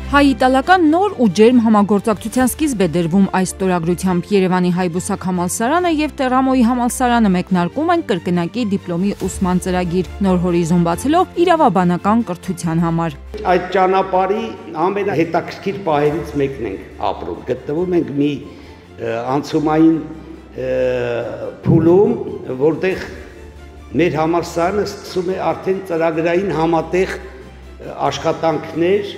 Հայ-իտալական նոր ու ջերմ համագործակցության սկիզբ է դրվում այս ստորագրությամբ Երևանի Հայբուսակ համալսարանը եւ Տերամոյի համալսարանը մեկնարկում են կրկնակի դիպլոմի ուսման ծրագիր, նոր հորիզոն բացելով իրավաբանական կրթության համար։ Այդ ճանապարհի ամենահետաքրքիր պահերից մեկն ենք ապրում։ Գտնվում ենք մի անցումային փուլում, որտեղ մեր համալսարանը սկսում է արդեն ծրագրային համատեղ աշխատանքներ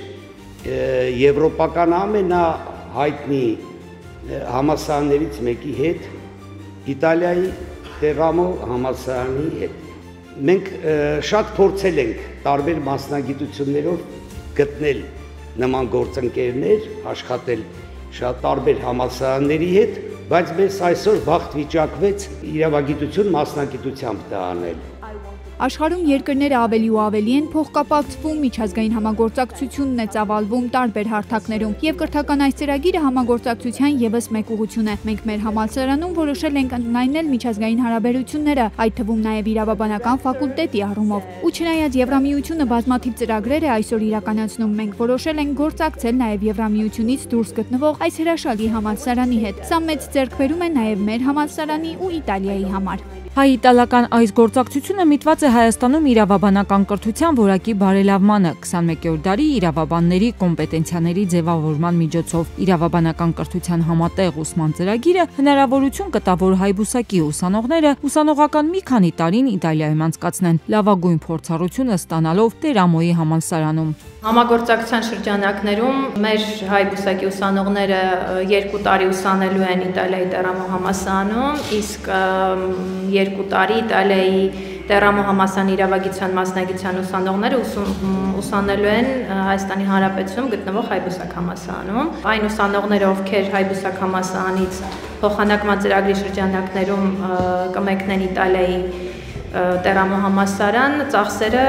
Եվրոպական ամենահայտնի համալսարաններից մեկի հետ, Իտալիայի Տերամո համալսարանի հետ։ Մենք շատ փորձել ենք տարբեր մասնագիտություններով գտնել նման գործընկերներ, աշխատել շատ տարբեր համալսարանների հետ, բայց մեզ այսօր բախտ վիճակվեց իրավագիտություն մասնագիտությամբ դա անել։ Աշխարհում երկրները ավելի ու ավելի են փոխկապակցվում, միջազգային համագործակցությունն է ծավալվում տարբեր հարթակներում, եւ կրթական այս ծրագիրը համագործակցության եւս մեկ ուղղություն է։ Մենք մեր համալսարանում որոշել ենք ընդլայնել միջազգային հարաբերությունները, այդ թվում նաեւ իրավաբանական ֆակուլտետի առումով։ Ու չնայած Եվրամիությունը բազմաթիվ ծրագրեր է այսօր իրականացնում, մենք որոշել ենք գործակցել նաեւ Եվրամիությունից դուրս գտնվող այս հրաշալի համալսարանի հետ։ Սա մեծ ձեռքբերում է նաեւ մեր համալսարանի ու Իտալիայի համար։ Հայ-իտալական այս գործակցությունը միտված է Հայաստանում իրավաբանական կրթության որակի բարելավմանը 21-րդ դարի իրավաբանների կոմպետենցիաների ձևավորման միջոցով։ Իրավաբանական կրթության համատեղ ուսման ծրագիրը հնարավորություն կտա, որ Հայբուսակի ուսանողները ուսանողական մի քանի տարին Իտալիայում անցկացնեն, լավագույն փորձառությունը ստանալով Տերամոյի համալսարանում։ Համագործակցության շրջանակներում մեր Հայբուսակի ուսանողները 2 տարի ուսանելու են Իտալիայի Տերամո համալսարանում, իսկ 2 տարի Իտալիայի Տերամո համալսարանի իրավագիտության մասնագիտության ուսանողները ուսանելու են Հայաստանի Հանրապետությունում գտնվող Հայբուսակ համալսարանում։ Այն ուսանողները, ովքեր Հայբուսակ համալսարանից փոխանակման ծրագրի շրջանակներում կմեկնեն Իտալիայի Տերամո համալսարան, ծախսերը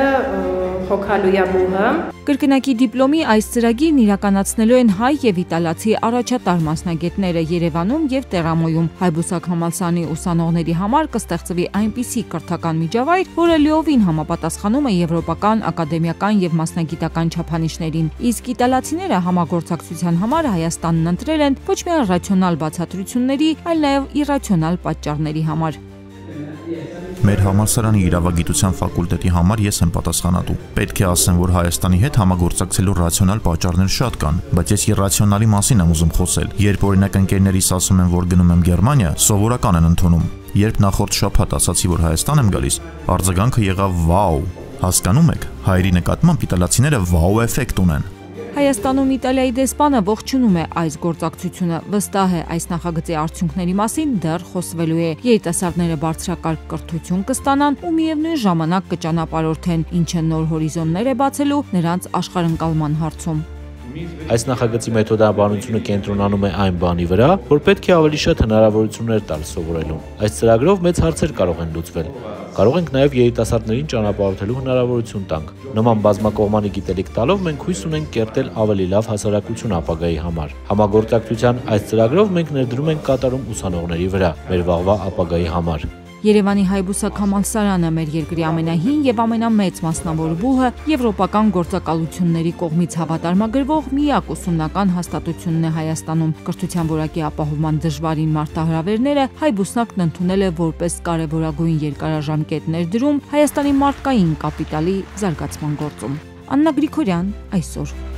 հոգալույա բուհը։ Կրկնակի դիպլոմի այս ծրագիրն իրականացնելու են հայ եւ իտալացի առաջատար մասնագետները Երևանում եւ Տերամոյում։ Հայբուսակ համալսարանի ուսանողների համար կստեղծվի այնպիսի կրթական միջավայր, որը լիովին համապատասխանում է եվրոպական, ակադեմիական եւ մասնագիտական չափանիշներին։ Իսկ իտալացիները համագործակցության համար Հայաստանն ընտրել են ոչ միայն ռացիոնալ բացատրությունների, այլ նաեւ իրացիոնալ պատճառների համար։ Մեր համալսարանի իրավագիտության ֆակուլտետի համար ես եմ պատասխանատու։ Պետք է ասեմ, որ Հայաստանի հետ համագործակցելու ռացիոնալ պատճառներ շատ կան, բայց ես իրացիոնալի մասին եմ ուզում խոսել։ Երբ օրինակ ընկերներիս ասում եմ, որ գնում եմ Գերմանիա, սովորական են ընդունում։ Երբ նախորդ շաբաթ ասացի, որ Հայաստան եմ գալիս, արձագանքը եղավ վաու։ Հասկանում եք, հայերի նկատմամբ իտալացիները վաու էֆեկտ ունեն։ Հայաստանում Իտալիայի դեսպանը ողջունում է այս գործակցությունը, վստահ է այս նախագծի արդյունքների մասին դեռ խոսվելու է։ Երիտասարդները բարձրակարգ կրթություն կստանան ու միևնույն ժամանակ կճանապարհորդեն, ինչը նոր հորիզոններ է բացելու նրանց աշխարհընկալման հարցում։ Այս նախագծի մեթոդաբանությունը կենտրոնանում է այն բանի վրա, որ պետք է ավելի շատ հնարավորություններ տալ սովորելուն։ Այս ծրագրով մեծ հարցեր կարող են լուծվել։ Կարող ենք նաև երիտասարդներին ճանապարհորդելու հնարավորություն տանք։ Նման բազմակողմանի գիտելիք տալով մենք հույս ունենք կերտել ավելի լավ հասարակություն ապագայի համար։ Համագործակցության այս ծրագրով մենք ներդրում ենք կատարում ուսանողների վրա, մեր վաղվա ապագայի համար։ Երևանի Հայբուսակ համալսարանը մեր երկրի ամենահին եւ ամենամեծ մասնավոր բուհը եվրոպական գործակալությունների կողմից հավատարմագրվող միակ ուսումնական հաստատությունն է Հայաստանում։ Կրթության որակի ապահովման դժվարին մարտահրավերները Հայբուսակն ընդունել է որպես կարևորագույն երկարաժամկետ ներդրում Հայաստանի մարդկային կապիտալի զարգացման գործում։ Աննա Գրիգորյան, այսօր։